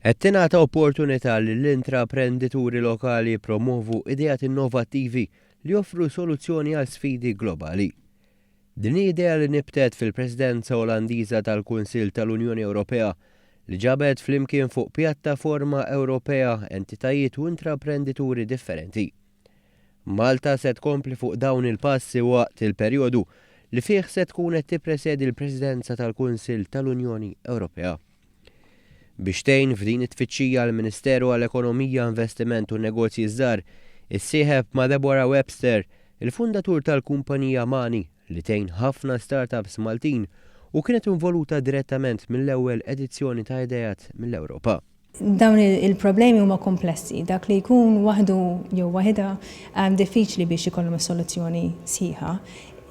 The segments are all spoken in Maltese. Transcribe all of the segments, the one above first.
Qed tingħata opportunità lill-intraprendituri lokali jippromovu ideat innovattivi li joffru soluzzjoni għal sfidi globali. Din idea li nibtet fil-Presidenza Olandiża tal-Kunsill tal-Unjoni Ewropea li ġabet flimkien fuq pjattaforma Ewropea entitajiet u intraprendituri differenti. Malta se tkompli fuq dawn il-passi waqt il-perjodu li fih se tkun qed tippresedi l-Presidenza tal-Kunsill tal-Unjoni Ewropea. Biex tgħin f'din it-tfittxija l-Ministeru għall-Ekonomija, Investiment u Negozji Żgħar issieħeb ma' Deborah Webster, il-fundatur tal-kumpanija Mani li tgħin ħafna startups Maltin u kienet involuta direttament mill-ewwel edizzjoni ta' Ideat mill-Ewropa. Dawn il-problemi huma komplessi, dak li jkun waħdu jew waħda diffiċli biex ikollhom is-soluzzjoni sħiħa.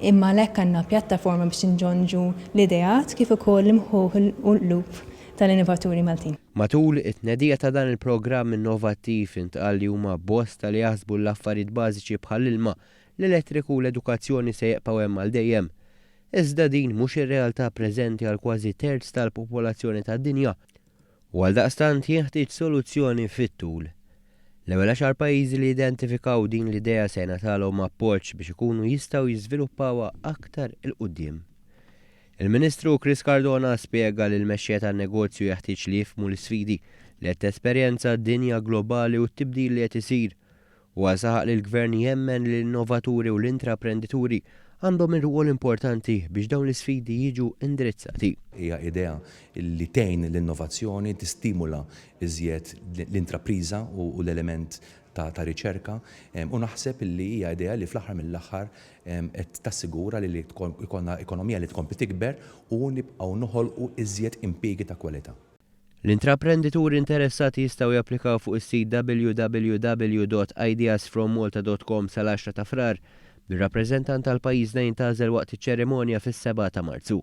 Imma lekk għandna pjattaforma biex inġonġu l-ideat kif ukoll imħuħ l-lup tal-innovaturi Maltin. Matul it-tnedija ta' dan il-programm innovattiv intqal li huma bosta li jaħsbu l-affarijiet bażiċi bħall-ilma, l-elettriku u l-edukazzjoni se jibqgħu hemm għal dejjem. Iżda din mhux ir-realtà preżenti għal kważi terz tal-popolazzjoni tad-dinja u għaldaqstant jeħtieġ soluzzjoni fit-tul. L-ewwel 10 pajjiżi li identifikaw din l-idea se jingħatalhom appoġġ biex ikunu jistgħu jiżviluppawha aktar il-quddiem. Il-Ministru Chris Cardona spjega li l-mexxija tan-negozju jeħtieġ li jifhmu l-isfidi li qed tesperjenza d-dinja globali u t-tibdil li qed isir u saħaq li l-Gvern jemmen li l-innovaturi u l-intraprendituri għandhom ir-rwol importanti biex dawn l-isfidi jiġu indirizzati. Hija idea li tgħin l-innovazzjoni tistimula iżjed l-intrapriża u l-element ta' riċerka u naħseb li hija idea li fl-aħħar mill-aħħar qed tassigura li jkollna ekonomija li tkompli tikber u nibqgħu noħolqu iżjed impjiegi ta' kwalità. L-intraprendituri interessati jistgħu japplikaw fuq is-sit www.ideasfrommalta.com sal-10 ta' frar bir-rappreżentant tal-pajjiżna jintgħażel waqt iċ-ċerimonja fis-7 ta' Marzu.